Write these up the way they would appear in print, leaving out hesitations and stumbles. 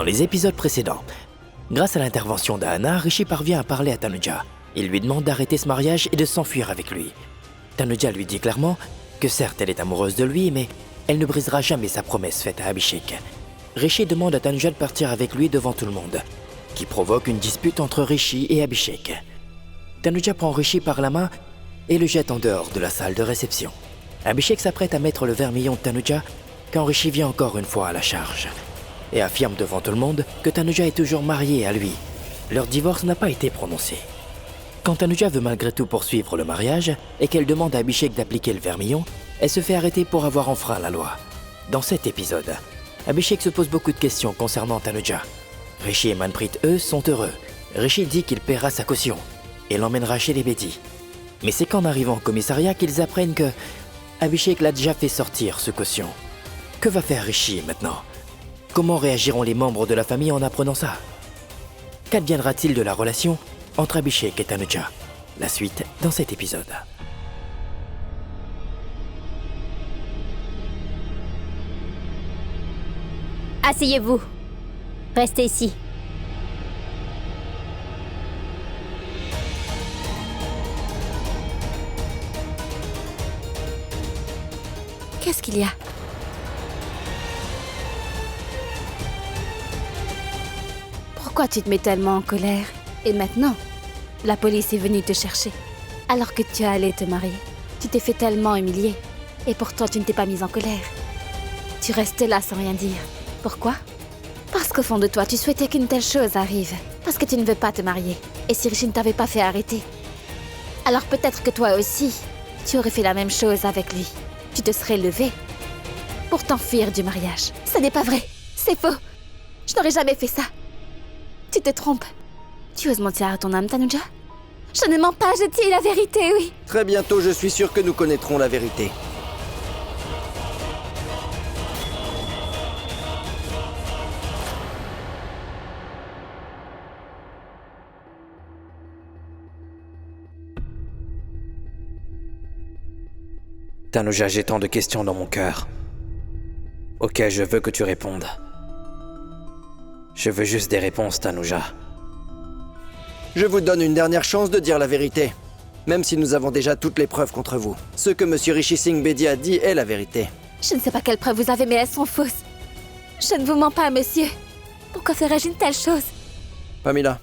Dans les épisodes précédents, grâce à l'intervention d'Anna, Rishi parvient à parler à Tanuja. Il lui demande d'arrêter ce mariage et de s'enfuir avec lui. Tanuja lui dit clairement que certes elle est amoureuse de lui, mais elle ne brisera jamais sa promesse faite à Abhishek. Rishi demande à Tanuja de partir avec lui devant tout le monde, qui provoque une dispute entre Rishi et Abhishek. Tanuja prend Rishi par la main et le jette en dehors de la salle de réception. Abhishek s'apprête à mettre le vermillon de Tanuja quand Rishi vient encore une fois à la charge et affirme devant tout le monde que Tanuja est toujours mariée à lui. Leur divorce n'a pas été prononcé. Quand Tanuja veut malgré tout poursuivre le mariage et qu'elle demande à Abhishek d'appliquer le vermillon, elle se fait arrêter pour avoir enfreint la loi. Dans cet épisode, Abhishek se pose beaucoup de questions concernant Tanuja. Rishi et Manpreet, eux, sont heureux. Rishi dit qu'il paiera sa caution et l'emmènera chez les Bedi. Mais c'est qu'en arrivant au commissariat qu'ils apprennent que Abhishek l'a déjà fait sortir ce caution. Que va faire Rishi maintenant ? Comment réagiront les membres de la famille en apprenant ça ? Qu'adviendra-t-il de la relation entre Abhishek et Tanuja ? La suite dans cet épisode. Asseyez-vous. Restez ici. Qu'est-ce qu'il y a ? Pourquoi tu te mets tellement en colère ? Et maintenant, la police est venue te chercher. Alors que tu allais te marier. Tu t'es fait tellement humilier. Et pourtant, tu ne t'es pas mise en colère. Tu restais là sans rien dire. Pourquoi ? Parce qu'au fond de toi, tu souhaitais qu'une telle chose arrive. Parce que tu ne veux pas te marier. Et si Rishi ne t'avait pas fait arrêter, alors peut-être que toi aussi, tu aurais fait la même chose avec lui. Tu te serais levé pour t'enfuir du mariage. Ce n'est pas vrai. C'est faux. Je n'aurais jamais fait ça. Tu te trompes. Tu oses mentir à ton âme, Tanuja ? Je ne mens pas, je dis la vérité, oui. Très bientôt, je suis sûr que nous connaîtrons la vérité. Tanuja, j'ai tant de questions dans mon cœur. Ok, je veux que tu répondes. Je veux juste des réponses, Tanuja. Je vous donne une dernière chance de dire la vérité. Même si nous avons déjà toutes les preuves contre vous. Ce que Monsieur Rishi Singh Bedi a dit est la vérité. Je ne sais pas quelles preuves vous avez, mais elles sont fausses. Je ne vous mens pas, monsieur. Pourquoi ferais-je une telle chose ? Pamela,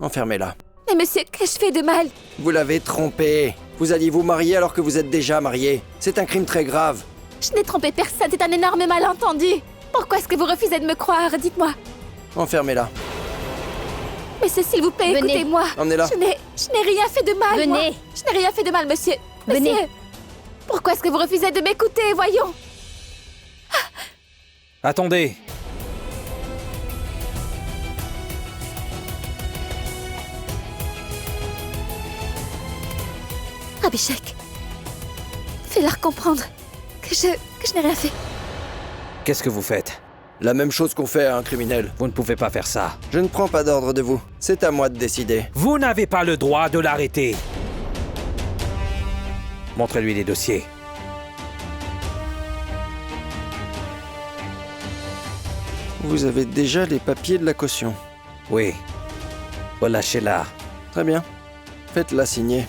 enfermez-la. Mais monsieur, qu'ai-je fait de mal ? Vous l'avez trompée. Vous alliez vous marier alors que vous êtes déjà marié. C'est un crime très grave. Je n'ai trompé personne, c'est un énorme malentendu. Pourquoi est-ce que vous refusez de me croire ? Dites-moi. Enfermez-la. Monsieur, s'il vous plaît, Venez. écoutez-moi. Emmenez-la. Je n'ai rien fait de mal, Venez. moi. Je n'ai rien fait de mal, monsieur. Venez. Monsieur, pourquoi est-ce que vous refusez de m'écouter ? Voyons. Attendez! Abhishek, fais-leur comprendre que je n'ai rien fait. Qu'est-ce que vous faites? La même chose qu'on fait à un criminel. Vous ne pouvez pas faire ça. Je ne prends pas d'ordre de vous. C'est à moi de décider. Vous n'avez pas le droit de l'arrêter. Montrez-lui les dossiers. Vous avez déjà les papiers de la caution. Oui. Relâchez-la. Très bien. Faites-la signer.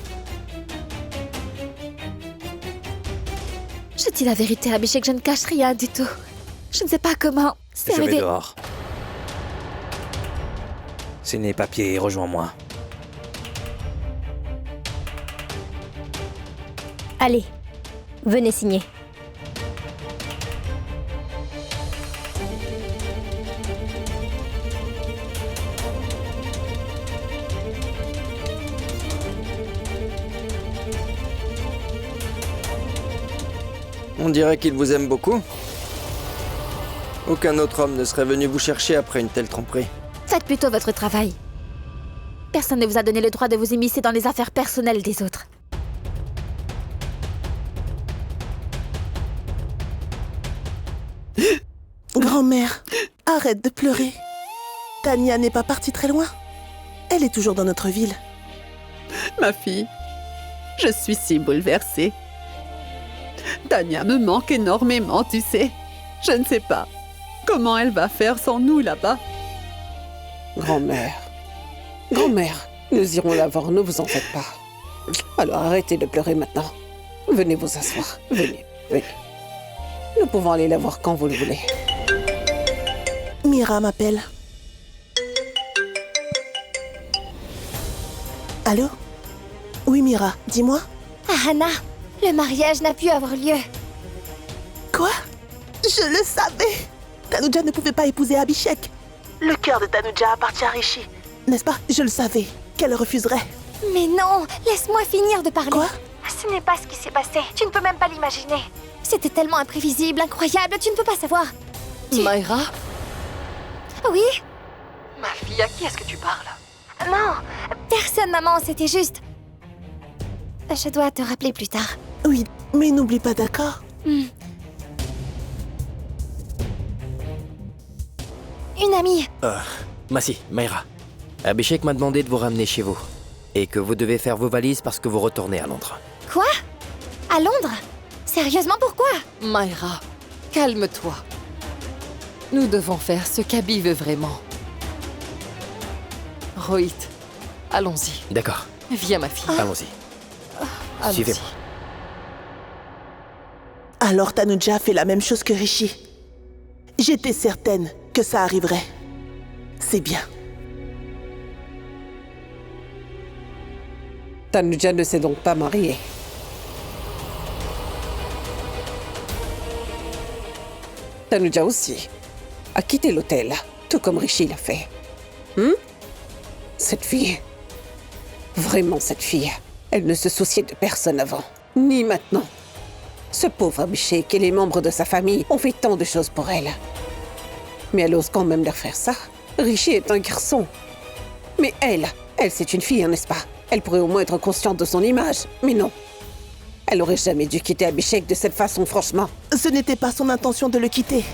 Je dis la vérité, Abhishek, je ne cache rien du tout. Je ne sais pas comment c'est Je vais arrivé. dehors. Signez les papiers et rejoins-moi. Allez, venez signer. On dirait qu'il vous aime beaucoup. Aucun autre homme ne serait venu vous chercher après une telle tromperie. Faites plutôt votre travail. Personne ne vous a donné le droit de vous immiscer dans les affaires personnelles des autres. Grand-mère, arrête de pleurer. Tania n'est pas partie très loin. Elle est toujours dans notre ville. Ma fille, je suis si bouleversée. Tania me manque énormément, tu sais. Je ne sais pas Comment elle va faire sans nous là-bas? Grand-mère. Grand-mère, nous irons la voir, ne vous en faites pas. Alors arrêtez de pleurer maintenant. Venez vous asseoir. Venez, venez. Nous pouvons aller la voir quand vous le voulez. Mira m'appelle. Allô? Oui, Mira, dis-moi. Ah, Hannah, le mariage n'a pu avoir lieu. Quoi? Je le savais. Tanuja ne pouvait pas épouser Abhishek. Le cœur de Tanuja appartient à Rishi. N'est-ce pas? Je le savais. Qu'elle refuserait. Mais non, laisse-moi finir de parler. Quoi? Ce n'est pas ce qui s'est passé. Tu ne peux même pas l'imaginer. C'était tellement imprévisible, incroyable, tu ne peux pas savoir. Mayra? Oui? Ma fille, à qui est-ce que tu parles? Non, personne, maman, c'était juste... Je dois te rappeler plus tard. Oui, mais n'oublie pas, d'accord? Une amie. Massi, Mayra. Abhishek m'a demandé de vous ramener chez vous. Et que vous devez faire vos valises parce que vous retournez à Londres. Quoi? À Londres? Sérieusement, pourquoi? Mayra, calme-toi. Nous devons faire ce qu'Abby veut vraiment. Rohit, allons-y. D'accord, Viens, ma fille. allons-y. Allons-y. Suivez-moi. Alors Tanuja fait la même chose que Rishi. J'étais certaine que ça arriverait. C'est bien. Tanuja ne s'est donc pas mariée. Tanuja aussi a quitté l'hôtel, tout comme Rishi l'a fait. Cette fille, vraiment cette fille, elle ne se souciait de personne avant, ni maintenant. Ce pauvre Abhishek et les membres de sa famille ont fait tant de choses pour elle. Mais elle ose quand même leur faire ça. Rishi est un garçon. Mais elle, c'est une fille, n'est-ce pas? Elle pourrait au moins être consciente de son image, mais non. Elle aurait jamais dû quitter Abhishek de cette façon, franchement. Ce n'était pas son intention de le quitter.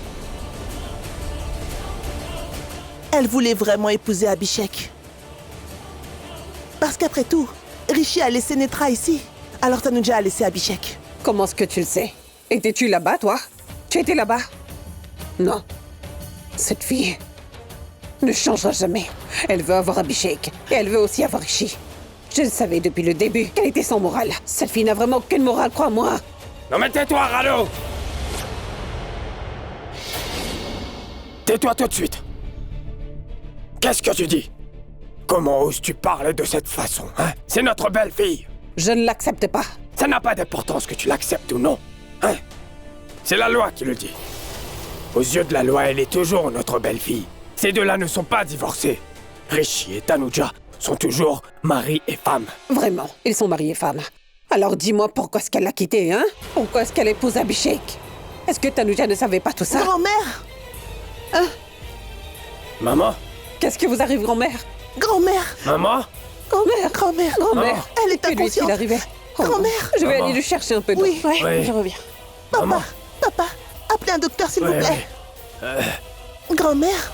Elle voulait vraiment épouser Abhishek. Parce qu'après tout, Rishi a laissé Netra ici. Alors Tanuja a laissé Abhishek. Comment est-ce que tu le sais? Étais-tu là-bas, toi? Tu étais là-bas? Non. Cette fille ne changera jamais. Elle veut avoir Abhishek et elle veut aussi avoir Rishi. Je le savais depuis le début qu'elle était sans morale. Cette fille n'a vraiment aucune morale, crois-moi. Non mais tais-toi, Rado! Tais-toi tout de suite. Qu'est-ce que tu dis? Comment oses-tu parler de cette façon, hein? C'est notre belle-fille. Je ne l'accepte pas. Ça n'a pas d'importance que tu l'acceptes ou non, hein? C'est la loi qui le dit. Aux yeux de la loi, elle est toujours notre belle-fille. Ces deux-là ne sont pas divorcés. Rishi et Tanuja sont toujours mari et femme. Vraiment, ils sont mariés femmes. Alors dis-moi pourquoi est-ce qu'elle l'a quitté, hein? Pourquoi est-ce qu'elle épouse Abhishek? Est-ce que Tanuja ne savait pas tout ça? Grand-mère! Hein? Maman? Qu'est-ce qui vous arrive, grand-mère? Grand-mère! Maman? Grand-mère! Grand-mère! Grand-mère, Elle est que lui est-il inconsciente! arrivé? Grand-mère! Je vais Maman. aller le chercher un peu d'eau. Oui. Oui. Je reviens. Papa! Maman. Papa! Appelez un docteur, s'il vous Ouais, plaît! ouais. Grand-mère!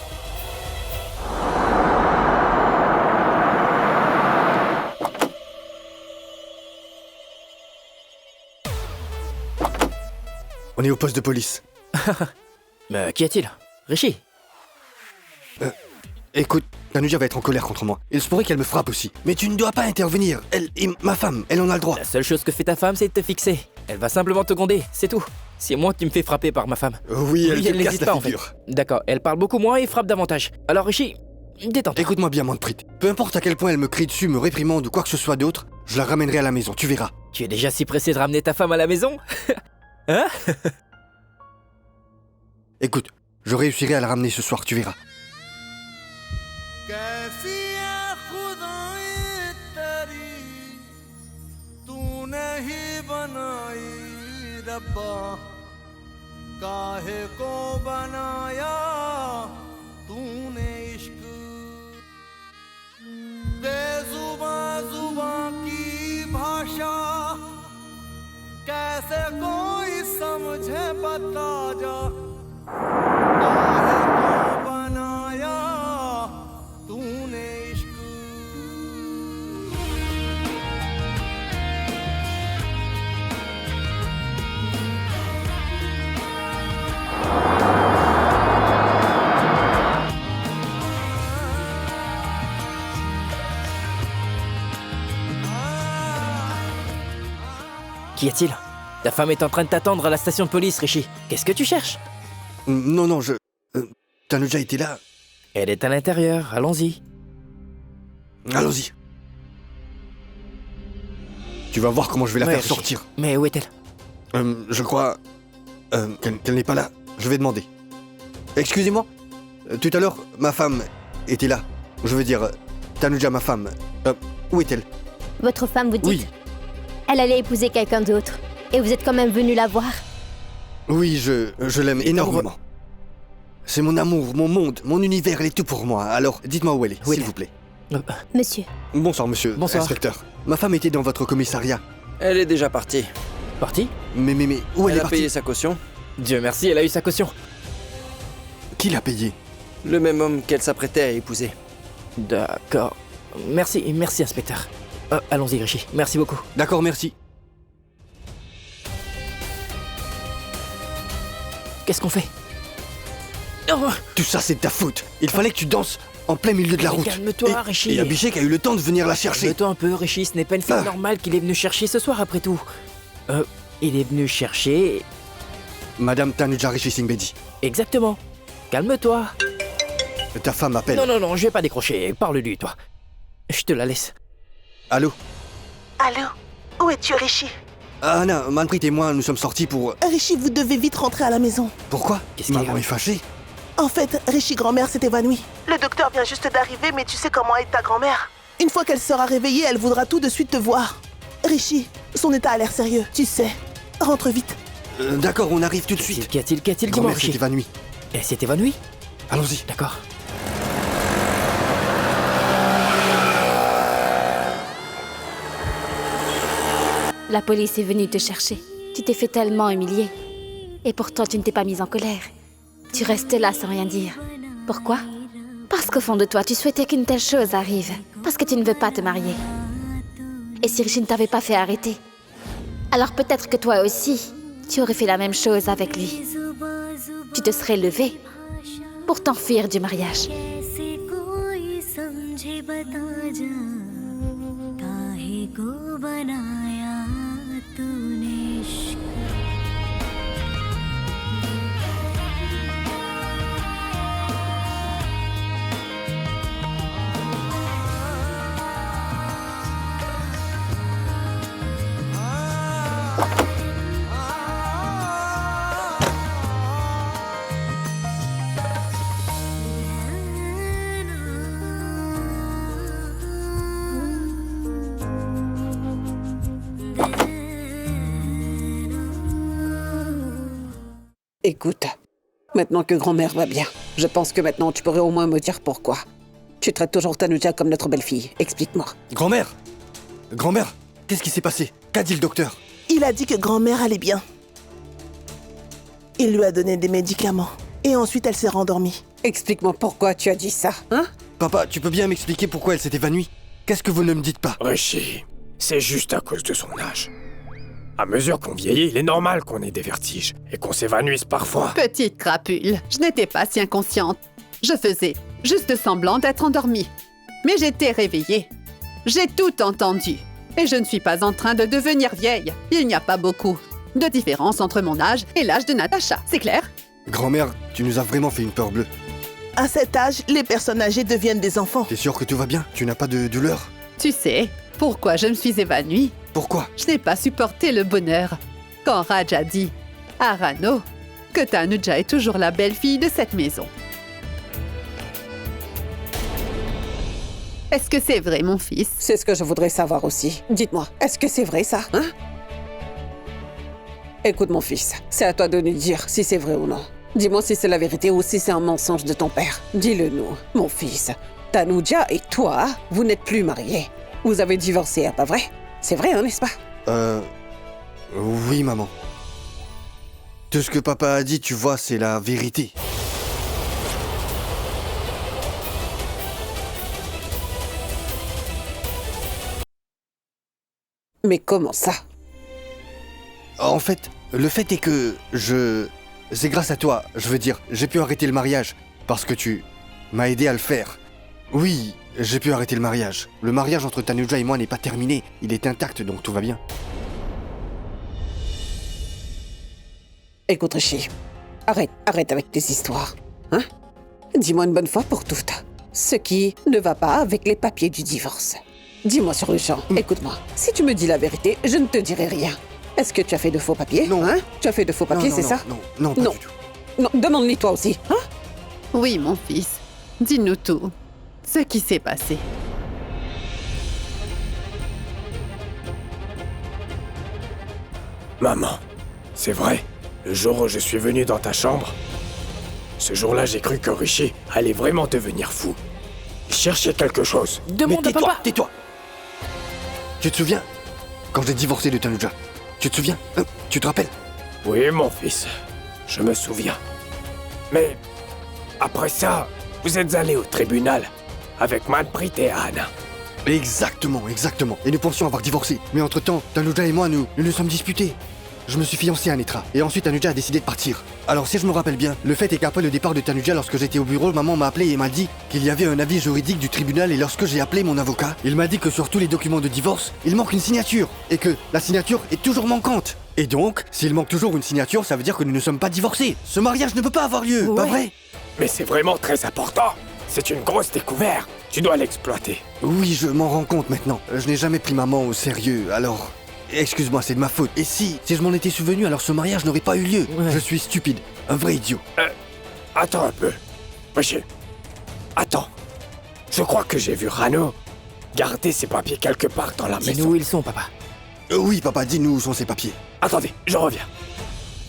On est au poste de police. Mais qu'y a-t-il? Rishi? Écoute, Tanuja va être en colère contre moi. Il se pourrait qu'elle me frappe aussi. Mais tu ne dois pas intervenir. Elle est ma femme, elle en a le droit. La seule chose que fait ta femme, c'est de te fixer. Elle va simplement te gronder, c'est tout. C'est moi qui me fais frapper par ma femme. Oui, elle te casse n'hésite la pas, en figure. fait. D'accord, elle parle beaucoup moins et frappe davantage. Alors Rishi, détends-toi. Écoute-moi bien, Manprit. Peu importe à quel point elle me crie dessus, me réprimande ou quoi que ce soit d'autre, je la ramènerai à la maison, tu verras. Tu es déjà si pressé de ramener ta femme à la maison? Hein? Écoute, je réussirai à la ramener ce soir, tu verras. कैसे कोई समझे बता जा बनाया तूने इश्क Qu'y a-t-il? Ta femme est en train de t'attendre à la station de police, Rishi. Qu'est-ce que tu cherches? Non, Tanuja était là. Elle est à l'intérieur, allons-y. Allons-y. Tu vas voir comment je vais la Ouais, faire Rishi. sortir. Mais où est-elle? Je crois qu'elle n'est pas là. Je vais demander. Excusez-moi. Tout à l'heure, ma femme était là. Je veux dire, Tanuja, ma femme. Où est-elle? Votre femme, vous dites? Oui. Elle allait épouser quelqu'un d'autre. Et vous êtes quand même venu la voir? Oui, je l'aime énormément. C'est mon amour, mon monde, mon univers, elle est tout pour moi. Alors, dites-moi où elle est, s'il vous plaît. Monsieur. Bonsoir, monsieur. Bonsoir. Inspecteur. Ma femme était dans votre commissariat. Elle est déjà partie. Partie? Mais, où elle est a partie? payé sa caution. Dieu merci, elle a eu sa caution. Qui l'a payé? Le même homme qu'elle s'apprêtait à épouser. D'accord. Merci, inspecteur. Allons-y, Rishi. Merci beaucoup. D'accord, merci. Qu'est-ce qu'on fait? Tout ça, c'est de ta faute. Il fallait que tu danses en plein milieu de la route. Calme-toi, Rishi. Et Abhishek a eu le temps de venir la chercher. Calme-toi un peu, Rishi. Ce n'est pas une fille normale qu'il est venu chercher ce soir, après tout. Il est venu chercher... Madame Tanuja Rishi Singh Bedi. Exactement. Calme-toi. Ta femme appelle. Non, je vais pas décrocher. Parle-lui, toi. Je te la laisse. Allô? Allô? Où es-tu, Rishi? Anna, Manpreet et moi, nous sommes sortis pour... Rishi, vous devez vite rentrer à la maison. Pourquoi? Maman est fâchée. En fait, Rishi grand-mère s'est évanouie. Le docteur vient juste d'arriver, mais tu sais comment est ta grand-mère. Une fois qu'elle sera réveillée, elle voudra tout de suite te voir. Rishi, son état a l'air sérieux, tu sais. Rentre vite. D'accord, on arrive tout de suite. Qu'y a-t-il? Dis-moi, Grand-mère Rishi. s'est évanouie. Elle s'est évanouie? Allons-y. D'accord. La police est venue te chercher. Tu t'es fait tellement humilier. Et pourtant, tu ne t'es pas mise en colère. Tu restes là sans rien dire. Pourquoi? Parce qu'au fond de toi, tu souhaitais qu'une telle chose arrive. Parce que tu ne veux pas te marier. Et si Rishi ne t'avait pas fait arrêter, alors peut-être que toi aussi, tu aurais fait la même chose avec lui. Tu te serais levé pour t'enfuir du mariage. Écoute, maintenant que grand-mère va bien, je pense que maintenant tu pourrais au moins me dire pourquoi. Tu traites toujours Tanuja comme notre belle-fille. Explique-moi. Grand-mère! Grand-mère, qu'est-ce qui s'est passé? Qu'a dit le docteur? Il a dit que grand-mère allait bien. Il lui a donné des médicaments. Et ensuite, elle s'est rendormie. Explique-moi pourquoi tu as dit ça, hein? Papa, tu peux bien m'expliquer pourquoi elle s'est évanouie? Qu'est-ce que vous ne me dites pas? Rishi, c'est juste à cause de son âge. À mesure qu'on vieillit, il est normal qu'on ait des vertiges et qu'on s'évanouisse parfois. Petite crapule, je n'étais pas si inconsciente. Je faisais juste semblant d'être endormie. Mais j'étais réveillée. J'ai tout entendu. Et je ne suis pas en train de devenir vieille. Il n'y a pas beaucoup de différence entre mon âge et l'âge de Natacha, c'est clair? Grand-mère, tu nous as vraiment fait une peur bleue. À cet âge, les personnes âgées deviennent des enfants. T'es sûr que tout va bien? Tu n'as pas de douleur? Tu sais pourquoi je me suis évanouie? Pourquoi? Je n'ai pas supporté le bonheur quand Raj a dit à Rano que Tanuja est toujours la belle-fille de cette maison. Est-ce que c'est vrai, mon fils? C'est ce que je voudrais savoir aussi. Dites-moi, est-ce que c'est vrai ça, hein? Écoute mon fils, c'est à toi de nous dire si c'est vrai ou non. Dis-moi si c'est la vérité ou si c'est un mensonge de ton père. Dis-le-nous, mon fils. Tanuja et toi, vous n'êtes plus mariés. Vous avez divorcé, hein, pas vrai? C'est vrai, hein, n'est-ce pas? Oui, maman. Tout ce que papa a dit, tu vois, c'est la vérité. Mais comment ça? En fait, le fait est que c'est grâce à toi, je veux dire, j'ai pu arrêter le mariage, parce que tu m'as aidé à le faire. Oui, j'ai pu arrêter le mariage. Le mariage entre Tanuja et moi n'est pas terminé, il est intact, donc tout va bien. Écoute, Rishi, arrête avec tes histoires. Hein? Dis-moi une bonne fois pour toutes. Ce qui ne va pas avec les papiers du divorce. Dis-moi sur le champ, écoute-moi. Si tu me dis la vérité, je ne te dirai rien. Est-ce que tu as fait de faux papiers? Non. Hein? Tu as fait de faux papiers, c'est ça? Non, pas du tout. Non, demande-lui toi aussi, hein? Oui, mon fils. Dis-nous tout. Ce qui s'est passé. Maman, c'est vrai, le jour où je suis venu dans ta chambre, ce jour-là, j'ai cru que Rishi allait vraiment devenir fou. Il cherchait quelque chose. Demande à papa. Tais-toi. Tu te souviens quand j'ai divorcé de Tanuja? Tu te souviens? Tu te rappelles? Oui, mon fils, je me souviens. Mais après ça, vous êtes allé au tribunal avec Manpreet et Anna. Exactement. Et nous pensions avoir divorcé. Mais entre-temps, Tanuja et moi, nous nous sommes disputés. Je me suis fiancé à Netra. Et ensuite, Tanuja a décidé de partir. Alors, si je me rappelle bien, le fait est qu'après le départ de Tanuja, lorsque j'étais au bureau, maman m'a appelé et m'a dit qu'il y avait un avis juridique du tribunal. Et lorsque j'ai appelé mon avocat, il m'a dit que sur tous les documents de divorce, il manque une signature. Et que la signature est toujours manquante. Et donc, s'il manque toujours une signature, ça veut dire que nous ne sommes pas divorcés. Ce mariage ne peut pas avoir lieu, pas vrai? Mais c'est vraiment très important. C'est une grosse découverte. Tu dois l'exploiter. Oui, je m'en rends compte maintenant. Je n'ai jamais pris maman au sérieux, alors... Excuse-moi, c'est de ma faute. Et si je m'en étais souvenu, alors ce mariage n'aurait pas eu lieu. Ouais. Je suis stupide. Un vrai idiot. Attends un peu. Monsieur. Attends. Je crois que j'ai vu Rano garder ses papiers quelque part dans la maison. Dis-nous où ils sont, papa. Oui, papa, dis-nous où sont ces papiers. Attendez, je reviens.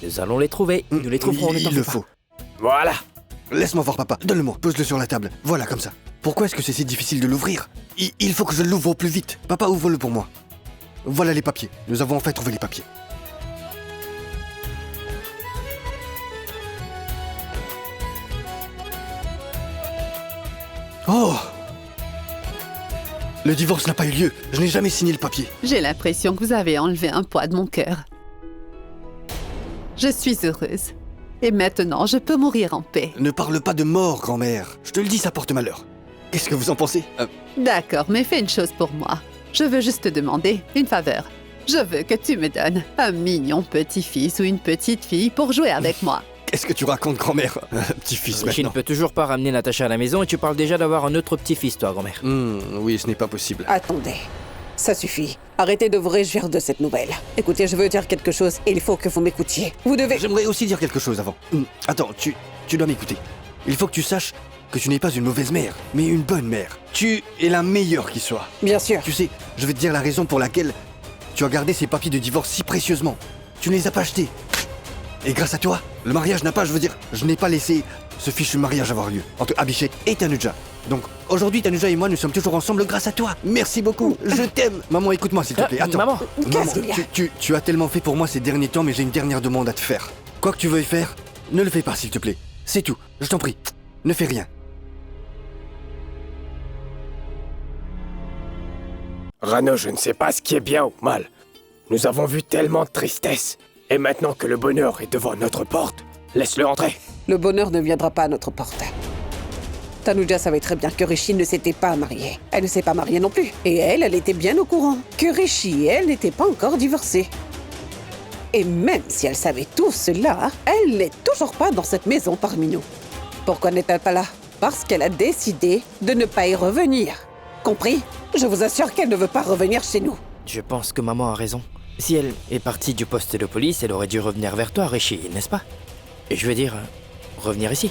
Nous allons les trouver. Nous les trouverons en étant. Il le faut. Voilà. Laisse-moi voir, papa. Donne-le-moi. Pose-le sur la table. Voilà, comme ça. Pourquoi est-ce que c'est si difficile de l'ouvrir? Il faut que je l'ouvre au plus vite. Papa, ouvre-le pour moi. Voilà les papiers. Nous avons enfin trouvé les papiers. Oh! Le divorce n'a pas eu lieu. Je n'ai jamais signé le papier. J'ai l'impression que vous avez enlevé un poids de mon cœur. Je suis heureuse. Et maintenant, je peux mourir en paix. Ne parle pas de mort, grand-mère. Je te le dis, ça porte malheur. Qu'est-ce que vous en pensez? D'accord, mais fais une chose pour moi. Je veux juste te demander une faveur. Je veux que tu me donnes un mignon petit-fils ou une petite fille pour jouer avec moi. Qu'est-ce que tu racontes, grand-mère? Petit-fils, Rishi ne maintenant. peut toujours pas ramener Natacha à la maison et tu parles déjà d'avoir un autre petit-fils, toi, grand-mère. Oui, ce n'est pas possible. Attendez, ça suffit. Arrêtez de vous réjouir de cette nouvelle. Écoutez, je veux dire quelque chose et il faut que vous m'écoutiez. Vous devez... J'aimerais aussi dire quelque chose avant. Attends, tu dois m'écouter. Il faut que tu saches que tu n'es pas une mauvaise mère, mais une bonne mère. Tu es la meilleure qui soit. Bien sûr. Tu sais, je vais te dire la raison pour laquelle tu as gardé ces papiers de divorce si précieusement. Tu ne les as pas achetés. Et grâce à toi, le mariage n'a pas, je n'ai pas laissé ce fichu mariage avoir lieu entre Abhishek et Tanuja. Donc aujourd'hui, Tanuja et moi, nous sommes toujours ensemble grâce à toi. Merci beaucoup, je t'aime. Maman, écoute-moi s'il te plaît. Attends. Maman, tu as tellement fait pour moi ces derniers temps, mais j'ai une dernière demande à te faire. Quoi que tu veuilles faire, ne le fais pas s'il te plaît. C'est tout, je t'en prie. Ne fais rien. Rano, je ne sais pas ce qui est bien ou mal. Nous avons vu tellement de tristesse. Et maintenant que le bonheur est devant notre porte, laisse-le entrer. Le bonheur ne viendra pas à notre porte. Tanuja savait très bien que Rishi ne s'était pas mariée. Elle ne s'est pas mariée non plus. Et elle était bien au courant que Rishi et elle n'étaient pas encore divorcés. Et même si elle savait tout cela, elle n'est toujours pas dans cette maison parmi nous. Pourquoi n'est-elle pas là? Parce qu'elle a décidé de ne pas y revenir. Compris? Je vous assure qu'elle ne veut pas revenir chez nous. je pense que maman a raison. Si elle est partie du poste de police, elle aurait dû revenir vers toi, Rishi, n'est-ce pas? Et je veux dire, revenir ici.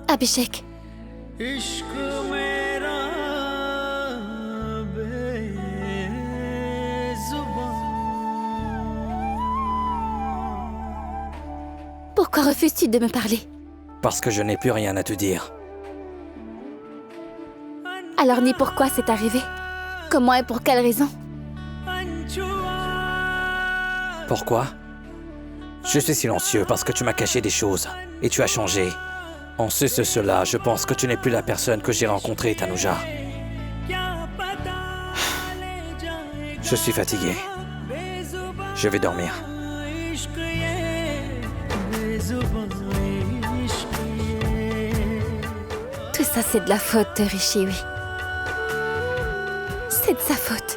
Abhishek. Pourquoi refuses-tu de me parler? Parce que je n'ai plus rien à te dire. Alors ni pourquoi c'est arrivé? Comment et pour quelle raison? Pourquoi? Je suis silencieux parce que tu m'as caché des choses. Et tu as changé. En cela, je pense que tu n'es plus la personne que j'ai rencontrée, Tanuja. Je suis fatigué. Je vais dormir. Tout ça, c'est de la faute de Rishi, oui. C'est de sa faute.